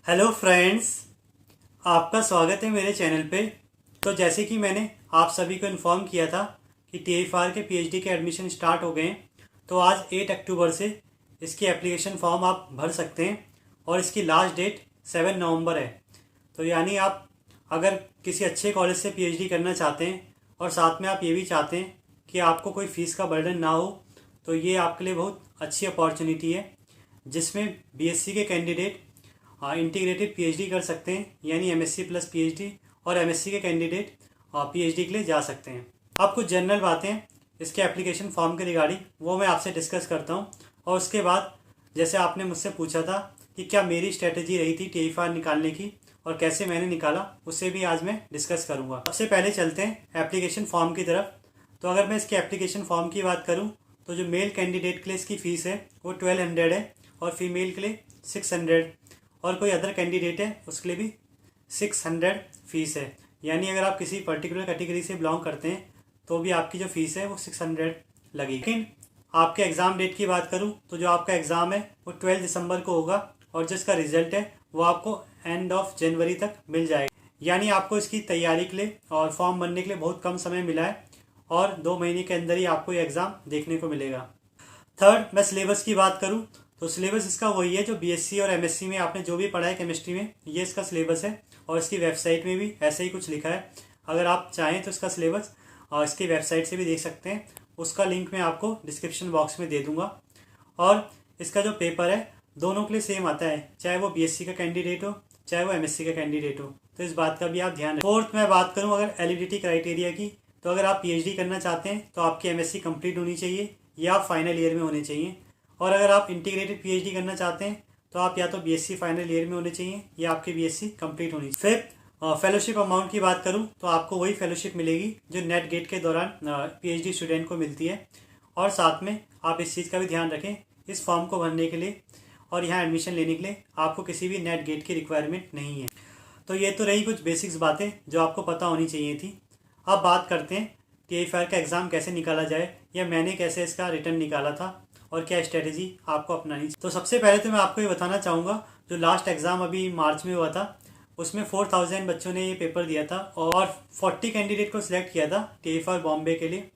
Hello friends, आपका स्वागत है मेरे चैनल पे। तो जैसे कि मैंने आप सभी को इन्फॉर्म किया था कि TFR के पीएचडी के एडमिशन स्टार्ट हो गए हैं, तो आज 8 अक्टूबर से इसकी एप्लीकेशन फॉर्म आप भर सकते हैं और इसकी लास्ट डेट 7 नवंबर है। तो यानी आप अगर किसी अच्छे कॉलेज से पीएचडी करना चाहते हैं और साथ में आप ये भी चाहते हैं कि आपको कोई फ़ीस का बर्डन ना हो, तो ये आपके लिए बहुत अच्छी अपॉर्चुनिटी है, जिसमें बीएससी के कैंडिडेट इंटीग्रेटेड पीएचडी कर सकते हैं, यानी एमएससी प्लस पीएचडी, और एमएससी के कैंडिडेट पीएचडी के लिए जा सकते हैं। अब कुछ जनरल बातें इसके एप्लीकेशन फॉर्म के रिगार्डिंग वो मैं आपसे डिस्कस करता हूँ, और उसके बाद जैसे आपने मुझसे पूछा था कि क्या मेरी स्ट्रेटजी रही थी TFR निकालने की और कैसे मैंने निकाला, उससे भी आज मैं डिस्कस करूँगा। सबसे पहले चलते हैं एप्लीकेशन फॉर्म की तरफ। तो अगर मैं इसके एप्लीकेशन फॉर्म की बात करूँ तो जो मेल कैंडिडेट के लिए इसकी फ़ीस है वो 1200 है और फीमेल के लिए 600, और कोई अदर कैंडिडेट है उसके लिए भी 600 फीस है। यानी अगर आप किसी पर्टिकुलर कैटेगरी से बिलोंग करते हैं तो भी आपकी जो फ़ीस है वो 600 लगेगी। लेकिन आपके एग्ज़ाम डेट की बात करूं तो जो आपका एग्ज़ाम है वो 12 दिसंबर को होगा और जिसका रिजल्ट है वो आपको एंड ऑफ जनवरी तक मिल जाएगा। यानी आपको इसकी तैयारी के लिए और फॉर्म भरने के लिए बहुत कम समय मिला है और 2 महीने के अंदर ही आपको ये एग्ज़ाम देखने को मिलेगा। थर्ड, मैं सिलेबस की बात करूं तो सिलेबस इसका वही है जो बीएससी और एमएससी में आपने जो भी पढ़ा है केमिस्ट्री में, ये इसका सिलेबस है और इसकी वेबसाइट में भी ऐसे ही कुछ लिखा है। अगर आप चाहें तो इसका सिलेबस इसकी वेबसाइट से भी देख सकते हैं, उसका लिंक मैं आपको डिस्क्रिप्शन बॉक्स में दे दूंगा। और इसका जो पेपर है दोनों के लिए सेम आता है, चाहे वो बीएससी का कैंडिडेट हो चाहे वो एमएससी का कैंडिडेट हो, तो इस बात का भी आप ध्यान रखें। फोर्थ, मैं बात करूँ अगर एलिजिबिलिटी क्राइटेरिया की, तो अगर आप पीएचडी करना चाहते हैं तो आपकी एमएससी कंप्लीट होनी चाहिए या आप फाइनल ईयर में होने चाहिए, और अगर आप इंटीग्रेटेड पीएचडी करना चाहते हैं तो आप या तो बीएससी फाइनल ईयर में होने चाहिए या आपकी बीएससी कंप्लीट होनी चाहिए। फिर फेलोशिप अमाउंट की बात करूं तो आपको वही फेलोशिप मिलेगी जो नेट गेट के दौरान पीएचडी स्टूडेंट को मिलती है, और साथ में आप इस चीज़ का भी ध्यान रखें, इस फॉर्म को भरने के लिए और यहाँ एडमिशन लेने के लिए आपको किसी भी नेट गेट की रिक्वायरमेंट नहीं है। तो ये तो रही कुछ बेसिक्स बातें जो आपको पता होनी चाहिए थी। अब बात करते हैं TFR का एग्ज़ाम कैसे निकाला जाए, या मैंने कैसे इसका रिटर्न निकाला था और क्या स्ट्रेटेजी आपको अपनानी चाहिए। तो सबसे पहले तो मैं आपको ये बताना चाहूँगा, जो लास्ट एग्ज़ाम अभी मार्च में हुआ था उसमें 4000 बच्चों ने ये पेपर दिया था और 40 कैंडिडेट को सिलेक्ट किया था TFR बॉम्बे के लिए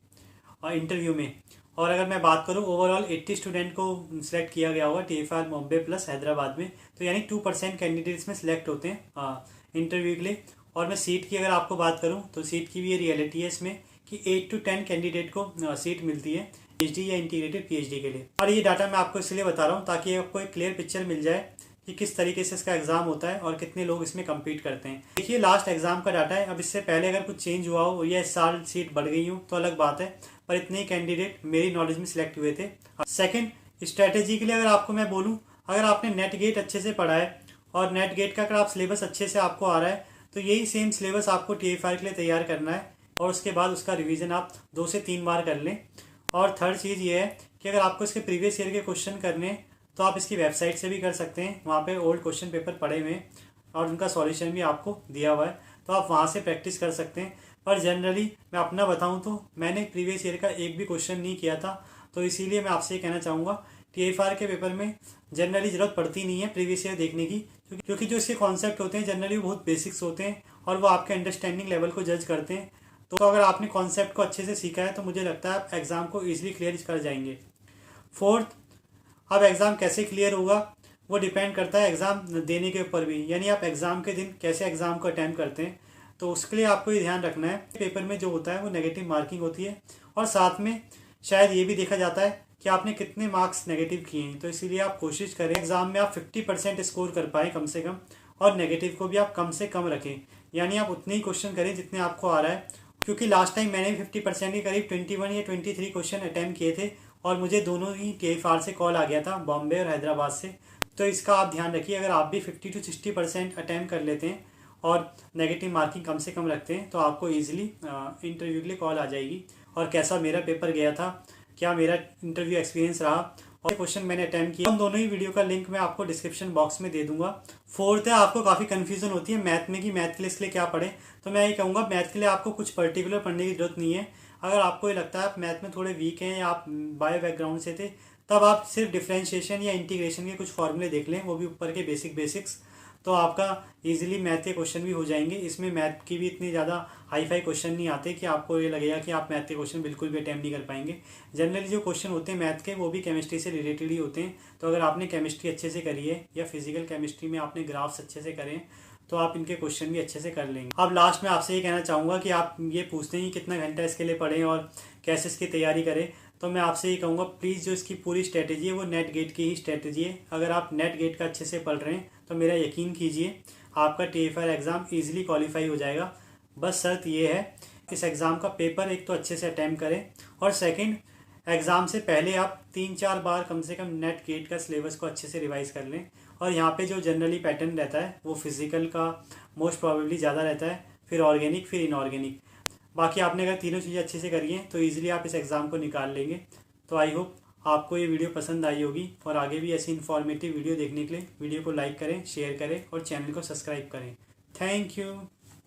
और इंटरव्यू में। और अगर मैं बात करूँ ओवरऑल 80 स्टूडेंट को सिलेक्ट किया गया होगा TFR बॉम्बे प्लस हैदराबाद में, तो यानी 2% कैंडिडेट्स में सिलेक्ट होते हैं इंटरव्यू के लिए। और मैं सीट की अगर आपको बात करूँ तो सीट की भी ये रियलिटी है इसमें कि 8 to 10 कैंडिडेट को सीट मिलती है पीएचडी या इंटीग्रेटेड पीएचडी के लिए। और ये डाटा मैं आपको इसलिए बता रहा हूँ ताकि आपको एक क्लियर पिक्चर मिल जाए कि किस तरीके से इसका एग्जाम होता है और कितने लोग इसमें कम्पीट करते हैं। देखिए लास्ट एग्जाम का डाटा है, अब इससे पहले अगर कुछ चेंज हुआ हो या इस साल सीट बढ़ गई हो तो अलग बात है, पर इतने ही कैंडिडेट मेरी नॉलेज में सिलेक्ट हुए थे। सेकेंड, स्ट्रैटेजी के लिए अगर आपको मैं बोलूँ, अगर आपने नेट गेट अच्छे से पढ़ा है और नेट गेट का अगर आप सिलेबस अच्छे से आपको आ रहा है तो यही सेम सिलेबस आपको TFR के लिए तैयार करना है और उसके बाद उसका रिवीजन आप 2 से 3 बार कर लें। और थर्ड चीज़ ये है कि अगर आपको इसके प्रीवियस ईयर के क्वेश्चन करने हैं तो आप इसकी वेबसाइट से भी कर सकते हैं, वहाँ पे ओल्ड क्वेश्चन पेपर पड़े हुए हैं और उनका सॉल्यूशन भी आपको दिया हुआ है, तो आप वहाँ से प्रैक्टिस कर सकते हैं। पर जनरली मैं अपना बताऊँ तो मैंने प्रीवियस ईयर का एक भी क्वेश्चन नहीं किया था, तो इसीलिए मैं आपसे ये कहना चाहूँगा TFR के पेपर में जनरली ज़रूरत पड़ती नहीं है प्रीवियस ईयर देखने की, क्योंकि जो इसके कॉन्सेप्ट होते हैं जनरली बहुत बेसिक्स होते हैं और वो आपके अंडरस्टैंडिंग लेवल को जज करते हैं। तो अगर आपने कॉन्सेप्ट को अच्छे से सीखा है तो मुझे लगता है आप एग्ज़ाम को ईजिली क्लियर कर जाएंगे। फोर्थ, अब एग्ज़ाम कैसे क्लियर होगा वो डिपेंड करता है एग्ज़ाम देने के ऊपर भी, यानी आप एग्ज़ाम के दिन कैसे एग्ज़ाम को अटैम्प्ट करते हैं। तो उसके लिए आपको ये ध्यान रखना है पेपर में जो होता है वो नेगेटिव मार्किंग होती है, और साथ में शायद ये भी देखा जाता है कि आपने कितने मार्क्स नेगेटिव किए हैं। तो इसीलिए आप कोशिश करें एग्ज़ाम में आप 50% स्कोर कर पाएँ कम से कम, और नेगेटिव को भी आप कम से कम रखें, यानी आप उतने ही क्वेश्चन करें जितने आपको आ रहा है। क्योंकि लास्ट टाइम मैंने 50% के करीब 21 या 23 क्वेश्चन अटैम्प्ट किए थे और मुझे दोनों ही TFR से कॉल आ गया था, बॉम्बे और हैदराबाद से। तो इसका आप ध्यान रखिए, अगर आप भी 50 to 60% अटैम्प्ट कर लेते हैं और नेगेटिव मार्किंग कम से कम रखते हैं तो आपको ईजिली इंटरव्यू के लिए कॉल आ जाएगी। और कैसा मेरा पेपर गया था, क्या मेरा इंटरव्यू एक्सपीरियंस रहा और क्वेश्चन मैंने अटैम्प्ट किया, उन दोनों ही वीडियो का लिंक मैं आपको डिस्क्रिप्शन बॉक्स में दे दूंगा। फोर्थ है, आपको काफ़ी कन्फ्यूजन होती है मैथ में कि मैथ के लिए इसके लिए क्या पढ़ें, तो मैं ये कहूँगा मैथ के लिए आपको कुछ पर्टिकुलर पढ़ने की जरूरत नहीं है। अगर आपको ये लगता है आप मैथ में थोड़े वीक हैं या आप बायो बैकग्राउंड से थे, तब आप सिर्फ डिफ्रेंशिएशन या इंटीग्रेशन के कुछ फॉर्मूले देख लें, वो भी ऊपर के बेसिक्स। तो आपका इजीली मैथ के क्वेश्चन भी हो जाएंगे। इसमें मैथ की भी इतनी ज़्यादा हाई फाई क्वेश्चन नहीं आते कि आपको ये लगेगा कि आप मैथ के क्वेश्चन बिल्कुल भी अटैम्प्ट नहीं कर पाएंगे। जनरली जो क्वेश्चन होते हैं मैथ के वो भी केमिस्ट्री से रिलेटेड ही होते हैं। तो अगर आपने केमिस्ट्री अच्छे से करी है या फिजिकल केमिस्ट्री में आपने ग्राफ्स अच्छे से करें तो आप इनके क्वेश्चन भी अच्छे से कर लेंगे। अब लास्ट में आपसे ये कहना चाहूँगा कि आप ये पूछते हैं कि कितना घंटा इसके लिए पढ़ें और कैसे इसकी तैयारी करें, तो मैं आपसे ये कहूँगा प्लीज़ जो इसकी पूरी स्ट्रैटेजी है वो नेट गेट की ही स्ट्रैटेजी है। अगर आप नेट गेट का अच्छे से पढ़ रहे हैं तो मेरा यकीन कीजिए आपका TFR एग्ज़ाम ईजिली क्वालिफाई हो जाएगा। बस शर्त ये है इस एग्ज़ाम का पेपर एक तो अच्छे से अटैम्प्ट करें और सेकंड एग्ज़ाम से पहले आप 3-4 बार कम से कम नेट गेट का सिलेबस को अच्छे से रिवाइज कर लें। और यहाँ पे जो जनरली पैटर्न रहता है वो फिजिकल का मोस्ट प्रोबेबली ज़्यादा रहता है, फिर ऑर्गेनिक, फिर इनऑर्गेनिक। बाकी आपने अगर तीनों चीज़ें अच्छे से करी हैं तो ईजिली आप इस एग्ज़ाम को निकाल लेंगे। तो आई होप आपको ये वीडियो पसंद आई होगी और आगे भी ऐसी इन्फॉर्मेटिव वीडियो देखने के लिए वीडियो को लाइक करें, शेयर करें और चैनल को सब्सक्राइब करें। Thank you.